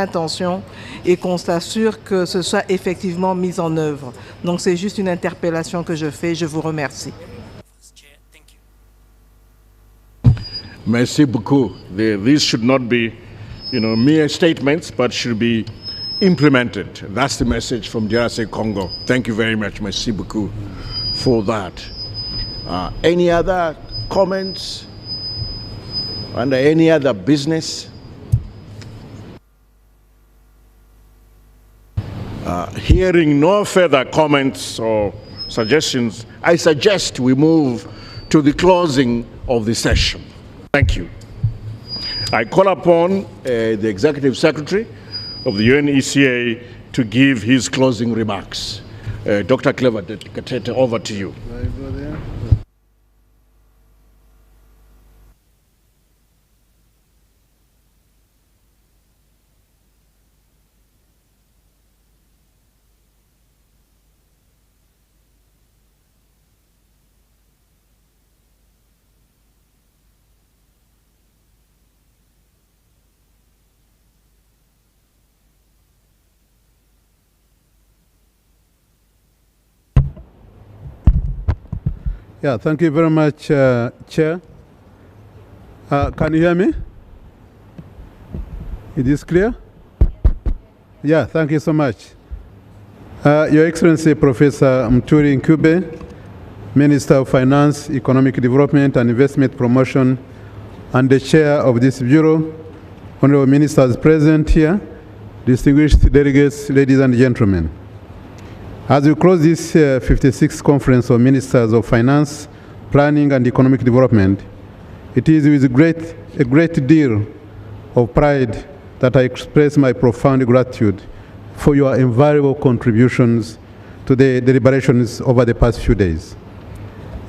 attention et qu'on s'assure que ce soit effectivement mis en œuvre. Donc c'est juste une interpellation que je fais. Je vous remercie. Merci beaucoup. These should not be, mere statements, but should be implemented. That's the message from DRC Congo. Thank you very much. Merci beaucoup for that. Any other comments under any other business? Hearing no further comments or suggestions, I suggest we move to the closing of the session. Thank you. I call upon the Executive Secretary of the UNECA to give his closing remarks. Dr. Clever Katete, over to you. Yeah, thank you very much, Chair. Can you hear me? Is this clear? Yeah, thank you so much. Your Excellency, Professor Muturi Nkube, Minister of Finance, Economic Development and Investment Promotion, and the Chair of this Bureau, Honorable Ministers present here, distinguished delegates, ladies and gentlemen. As we close this 56th Conference of Ministers of Finance, Planning and Economic Development, it is with a great deal of pride that I express my profound gratitude for your invaluable contributions to the deliberations over the past few days.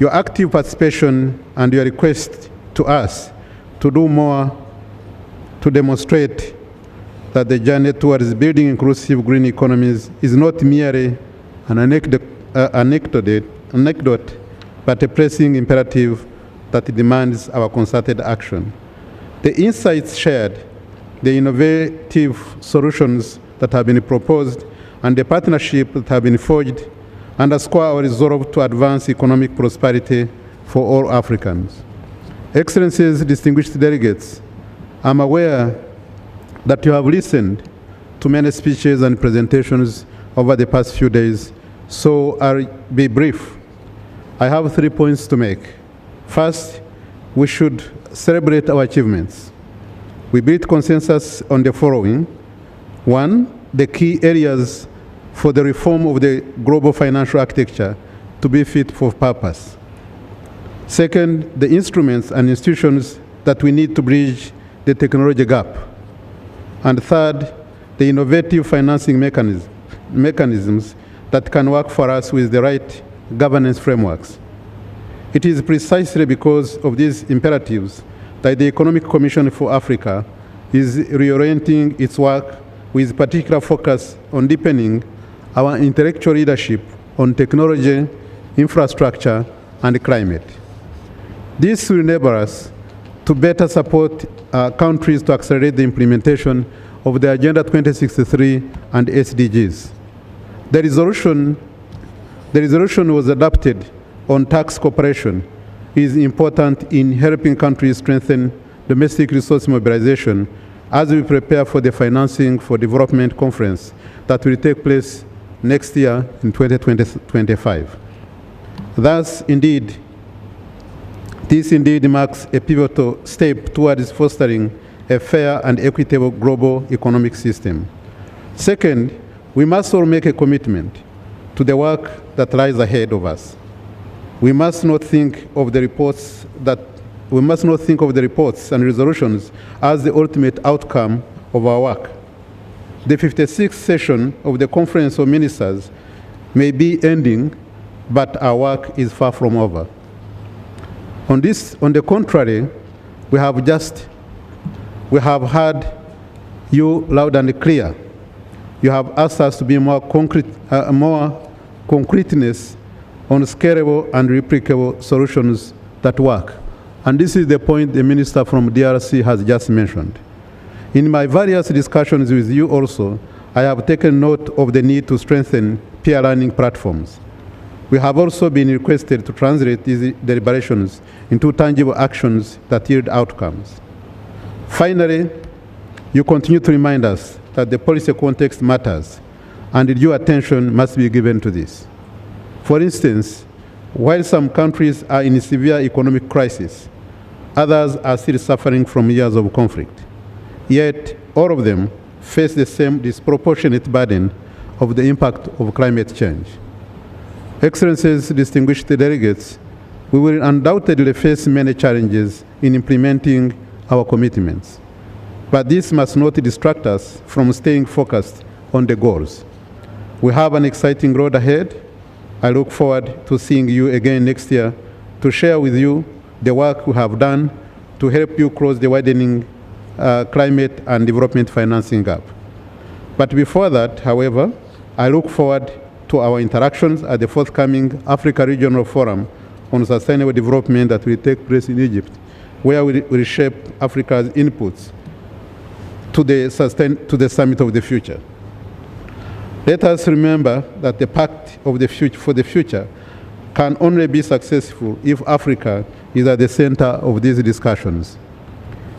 Your active participation and your request to us to do more to demonstrate that the journey towards building inclusive green economies is not merely an anecdote, but a pressing imperative that demands our concerted action. The insights shared, the innovative solutions that have been proposed, and the partnerships that have been forged underscore our resolve to advance economic prosperity for all Africans. Excellencies, distinguished delegates, I'm aware that you have listened to many speeches and presentations over the past few days, so I'll be brief. I have 3 points to make. First, we should celebrate our achievements. We built consensus on the following. One, the key areas for the reform of the global financial architecture to be fit for purpose. Second, the instruments and institutions that we need to bridge the technology gap. And third, the innovative financing mechanisms that can work for us with the right governance frameworks. It is precisely because of these imperatives that the Economic Commission for Africa is reorienting its work with particular focus on deepening our intellectual leadership on technology, infrastructure, and climate. This will enable us to better support countries to accelerate the implementation of the Agenda 2063 and SDGs. The resolution was adopted on tax cooperation is important in helping countries strengthen domestic resource mobilization as we prepare for the Financing for Development Conference that will take place next year in 2025. This indeed marks a pivotal step towards fostering a fair and equitable global economic system. Second, we must all make a commitment to the work that lies ahead of us. We must not think of the reports and resolutions as the ultimate outcome of our work. The 56th session of the Conference of Ministers may be ending, but our work is far from over. On the contrary, we have heard you loud and clear. You have asked us to be more concreteness on scalable and replicable solutions that work. And this is the point the minister from DRC has just mentioned. In my various discussions with you also, I have taken note of the need to strengthen peer learning platforms. We have also been requested to translate these deliberations into tangible actions that yield outcomes. Finally, you continue to remind us that the policy context matters, and due attention must be given to this. For instance, while some countries are in a severe economic crisis, others are still suffering from years of conflict. Yet, all of them face the same disproportionate burden of the impact of climate change. Excellencies, distinguished delegates, we will undoubtedly face many challenges in implementing our commitments. But this must not distract us from staying focused on the goals. We have an exciting road ahead. I look forward to seeing you again next year to share with you the work we have done to help you close the widening climate and development financing gap. But before that, however, I look forward to our interactions at the forthcoming Africa Regional Forum on Sustainable Development that will take place in Egypt, where we will shape Africa's inputs to the Summit of the Future. Let us remember that the Pact of the Future for the Future can only be successful if Africa is at the center of these discussions.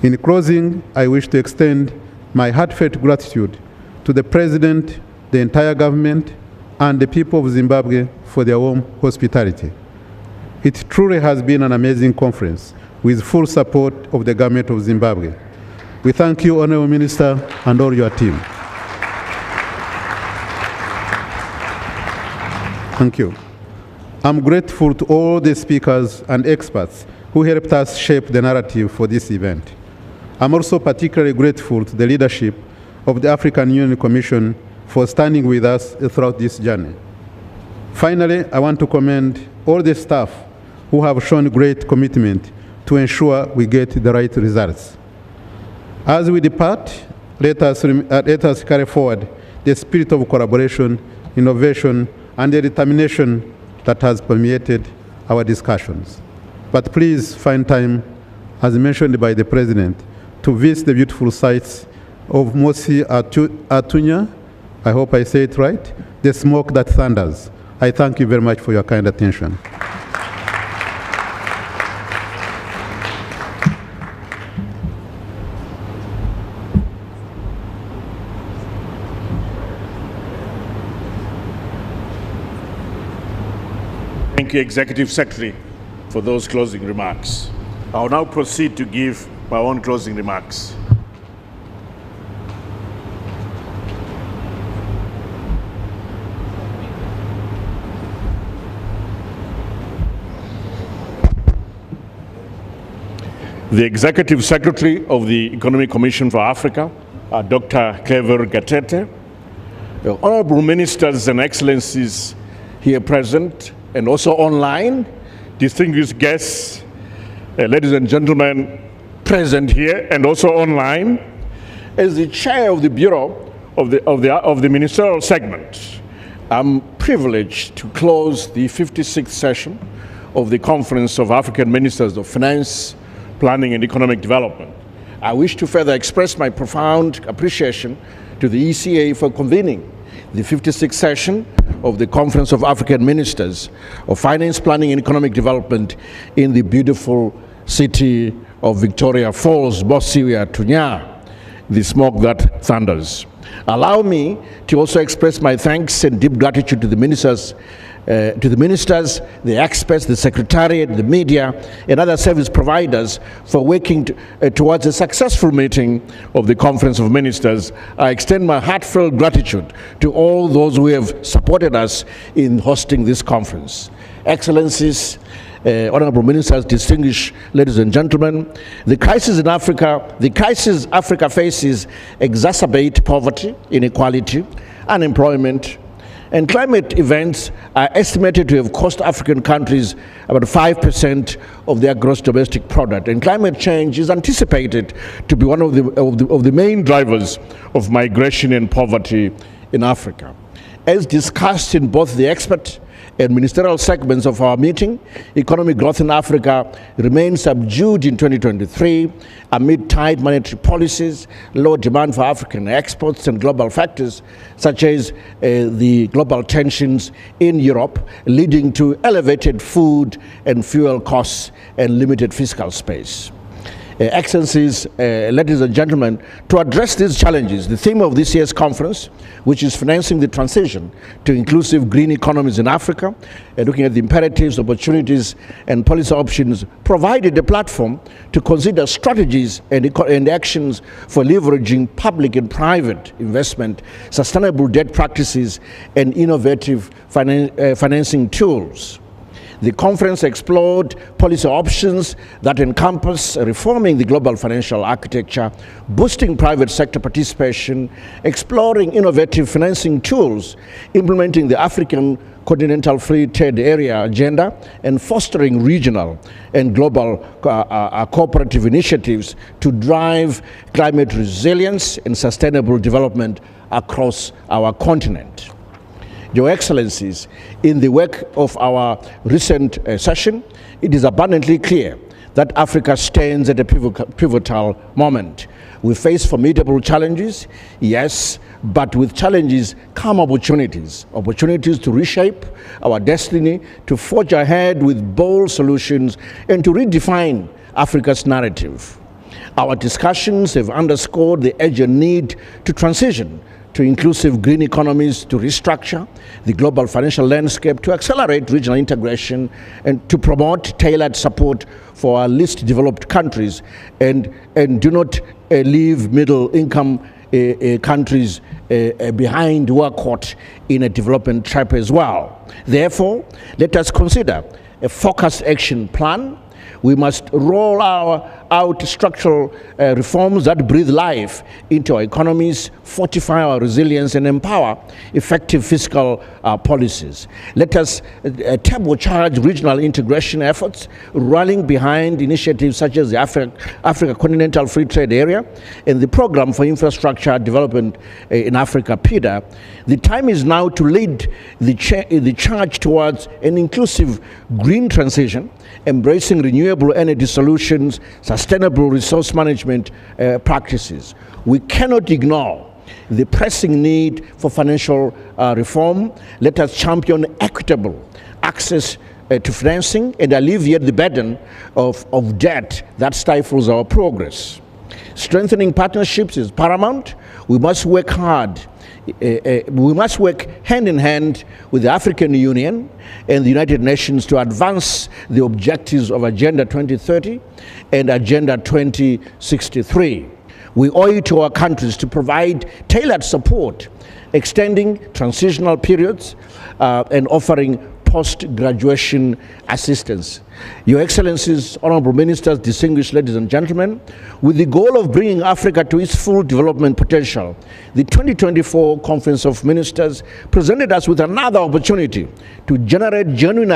In closing, I wish to extend my heartfelt gratitude to the President, the entire government, and the people of Zimbabwe for their warm hospitality. It truly has been an amazing conference with full support of the government of Zimbabwe. We thank you, Honorable Minister, and all your team. Thank you. I'm grateful to all the speakers and experts who helped us shape the narrative for this event. I'm also particularly grateful to the leadership of the African Union Commission for standing with us throughout this journey. Finally, I want to commend all the staff who have shown great commitment to ensure we get the right results. As we depart, let us carry forward the spirit of collaboration, innovation, and the determination that has permeated our discussions. But please find time, as mentioned by the President, to visit the beautiful sites of Mosi Atunya. I hope I say it right, the smoke that thunders. I thank you very much for your kind attention. Thank you, Executive Secretary, for those closing remarks. I will now proceed to give my own closing remarks. The Executive Secretary of the Economic Commission for Africa, Dr. Clever Gatete, Honorable Ministers and Excellencies here present and also online, distinguished guests, ladies and gentlemen present here and also online. As the chair of the Bureau of the Ministerial Segment, I'm privileged to close the 56th session of the Conference of African Ministers of Finance, Planning and Economic Development. I wish to further express my profound appreciation to the ECA for convening the 56th session of the Conference of African Ministers of Finance, Planning and Economic Development in the beautiful city of Victoria Falls, Mosi Atunya, the smoke that thunders. Allow me to also express my thanks and deep gratitude to the ministers, the experts, the secretariat, the media, and other service providers for working towards a successful meeting of the Conference of Ministers. I extend my heartfelt gratitude to all those who have supported us in hosting this conference. Excellencies, Honorable Ministers, distinguished ladies and gentlemen, the crisis Africa faces exacerbate poverty, inequality, unemployment, and climate events are estimated to have cost African countries about 5% of their gross domestic product. And climate change is anticipated to be one of the main drivers of migration and poverty in Africa. As discussed in both the expert and ministerial segments of our meeting, economic growth in Africa remained subdued in 2023 amid tight monetary policies, low demand for African exports, and global factors such as the global tensions in Europe, leading to elevated food and fuel costs and limited fiscal space. Excellencies, ladies and gentlemen, to address these challenges, the theme of this year's conference, which is financing the transition to inclusive green economies in Africa, looking at the imperatives, opportunities, and policy options, provided a platform to consider strategies and actions for leveraging public and private investment, sustainable debt practices, and innovative financing tools. The conference explored policy options that encompass reforming the global financial architecture, boosting private sector participation, exploring innovative financing tools, implementing the African Continental Free Trade Area agenda, and fostering regional and global cooperative initiatives to drive climate resilience and sustainable development across our continent. Your Excellencies, in the wake of our recent session, it is abundantly clear that Africa stands at a pivotal moment. We face formidable challenges, yes, but with challenges come opportunities. Opportunities to reshape our destiny, to forge ahead with bold solutions, and to redefine Africa's narrative. Our discussions have underscored the urgent need to transition to inclusive green economies, to restructure the global financial landscape, to accelerate regional integration, and to promote tailored support for our least developed countries, and do not leave middle-income countries behind who are caught in a development trap as well. Therefore, let us consider a focused action plan. We must roll out structural reforms that breathe life into our economies, fortify our resilience, and empower effective fiscal policies. Let us turbocharge regional integration efforts, rallying behind initiatives such as the Africa Continental Free Trade Area and the Programme for Infrastructure Development in Africa, PIDA. The time is now to lead the charge towards an inclusive green transition, embracing renewable energy solutions, sustainable resource management practices. We cannot ignore the pressing need for financial reform. Let us champion equitable access to financing and alleviate the burden of debt that stifles our progress. Strengthening partnerships is paramount. We must work hard. We must work hand in hand with the African Union and the United Nations to advance the objectives of Agenda 2030 and Agenda 2063. We owe it to our countries to provide tailored support, extending transitional periods and offering post-graduation assistance. Your Excellencies, Honorable Ministers, distinguished ladies and gentlemen, with the goal of bringing Africa to its full development potential, the 2024 Conference of Ministers presented us with another opportunity to generate genuine